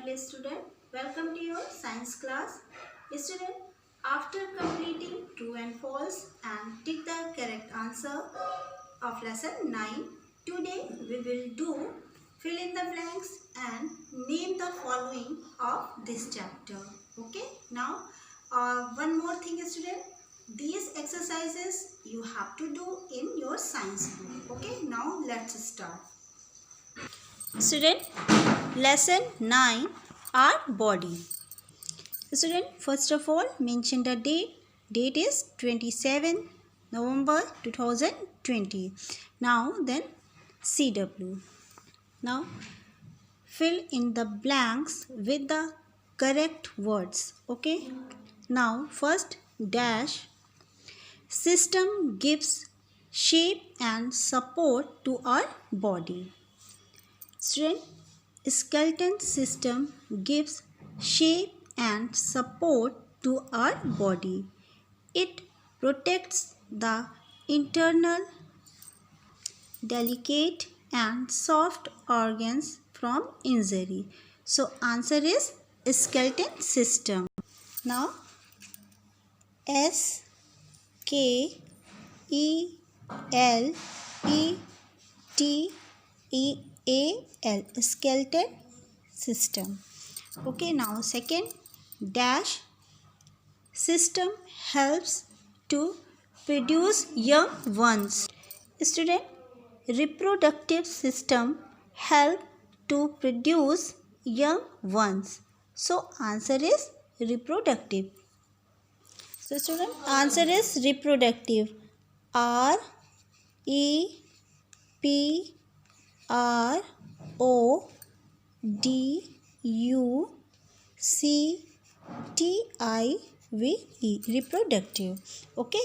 dear student, welcome to your science class. Student, after completing true and false and tick the correct answer of lesson 9, today we will do fill in the blanks and name the following of this chapter. Okay, now one more thing student, these exercises you have to do in your science book. Okay, now let's start. Student, lesson 9, our body. Student, first of all mention the date. Date is 27 November 2020. Now then CW. Now fill in the blanks with the correct words. Okay. Now first dash. System gives shape and support to our body. Student, skeleton system gives shape and support to our body. It protects the internal, delicate and soft organs from injury. So answer is skeleton system. Now S K E L E T E A L, skeleton system. Okay, now second dash, system helps to produce young ones. Student, reproductive system help to produce young ones. So answer is reproductive. So student, answer is reproductive. R E P R O D U C T I V E, reproductive. Okay,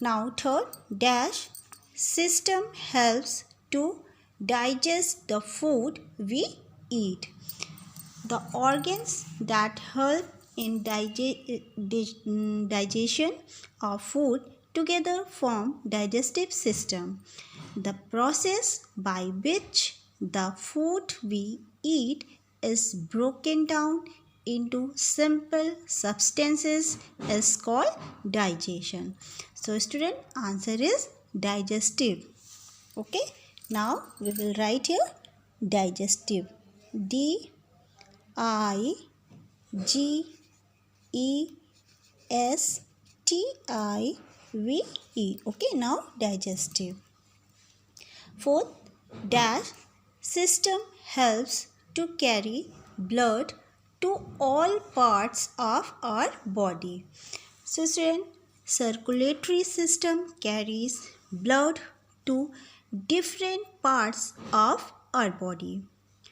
now third dash, system helps to digest the food we eat. The organs that help in digestion of food together form digestive system. The process by which the food we eat is broken down into simple substances is called digestion. So student, answer is digestive. Okay, now we will write here digestive. D I G E S T I V E. Okay, now digestive. Fourth dash, system helps to carry blood to all parts of our body. So student, circulatory system carries blood to different parts of our body.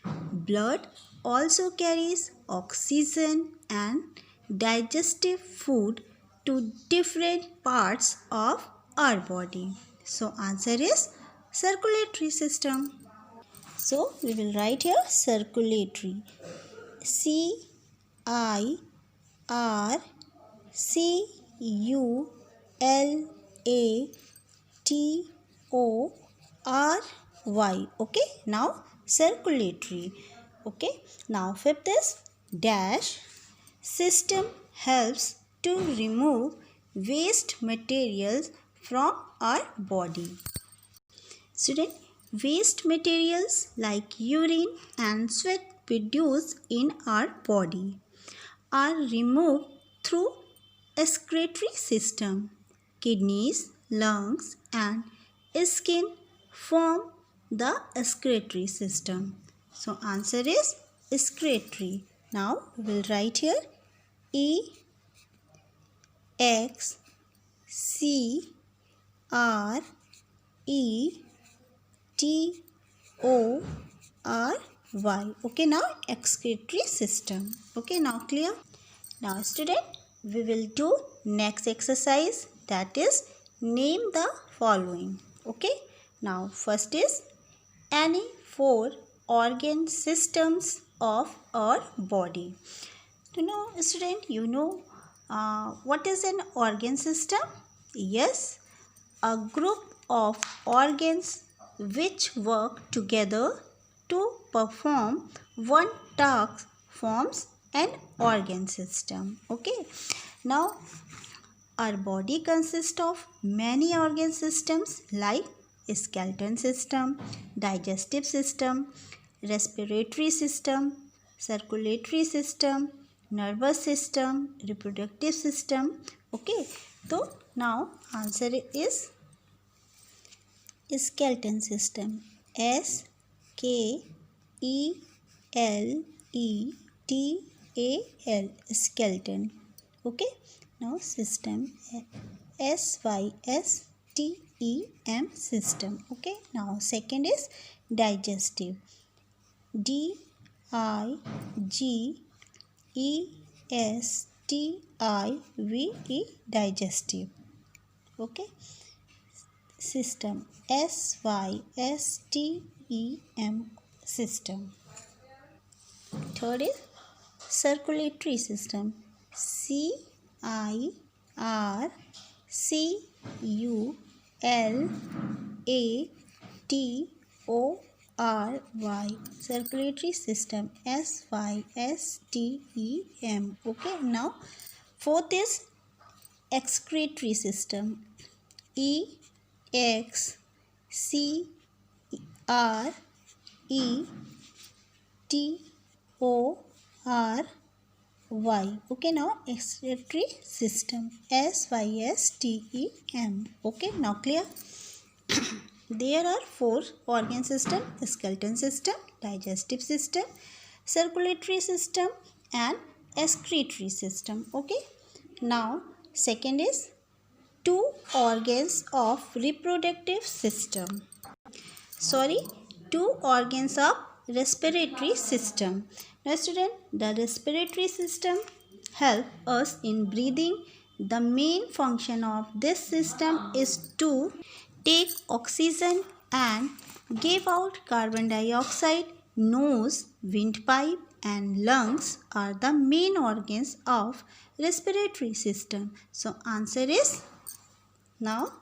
Blood also carries oxygen and digestive food to different parts of our body. So answer is circulatory system. So we will write here circulatory. C I R C U L A T O R Y. Okay, now circulatory. Okay, now fifth is dash, system helps to remove waste materials from our body. Student, waste materials like urine and sweat produced in our body are removed through excretory system. Kidneys, lungs and skin form the excretory system. So answer is excretory. Now we will write here E X C R E T O R Y. Okay, now excretory system. Okay, now clear? Now student, we will do next exercise, that is name the following. Okay, now first is any four organ systems of our body. Student, you know what is an organ system? Yes, a group of organs which work together to perform one task forms an organ system. Okay. Now, our body consists of many organ systems like skeleton system, digestive system, respiratory system, circulatory system, nervous system, reproductive system. Okay. So, now answer is skeleton system. S-K-E-L-E-T-A-L, skeleton. Okay. Now system, S-Y-S-T-E-M, system. Okay. Now second is digestive. D-I-G-E-S-T-I-V-E, digestive. Okay. System, S-Y-S-T-E-M, system. Third is circulatory system. C-I-R-C-U-L-A-T-O-R-Y, circulatory system, S-Y-S-T-E-M. Okay. Now fourth is excretory system. E-X-C-R-E-T-O-R-Y. Okay. Now excretory system, S-Y-S-T-E-M. Okay. Now clear? There are 4 organ system: skeleton system, digestive system, circulatory system and excretory system. Okay. Now second is 2 organs of reproductive system. 2 organs of respiratory system. Now student, the respiratory system help us in breathing. The main function of this system is to take oxygen and give out carbon dioxide. Nose, windpipe and lungs are the main organs of respiratory system. So answer is now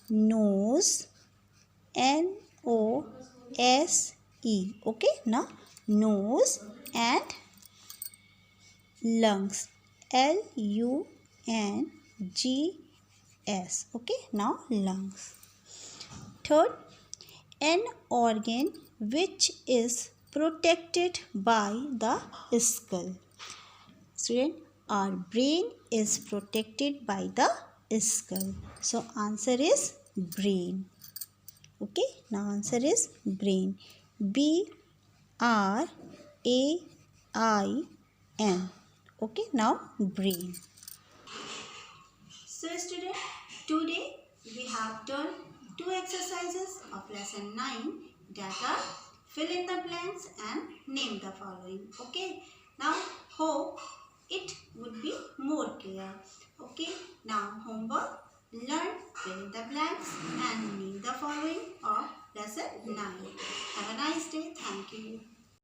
nose, N-O-S-E. Okay. Now nose and lungs, L-U-N-G-S. Okay. Now lungs. Third, an organ which is protected by the skull. Student, our brain is protected by the skull. So answer is brain. Okay. Now answer is brain. B-R-A-I-N. Okay. Now brain. So student, today we have done 2 exercises of lesson 9 that are fill in the blanks and name the following. Okay. Now hope it would be more clear. Okay. Now homework, learn, fill in the blanks and name the following of lesson 9. Have a nice day. Thank you.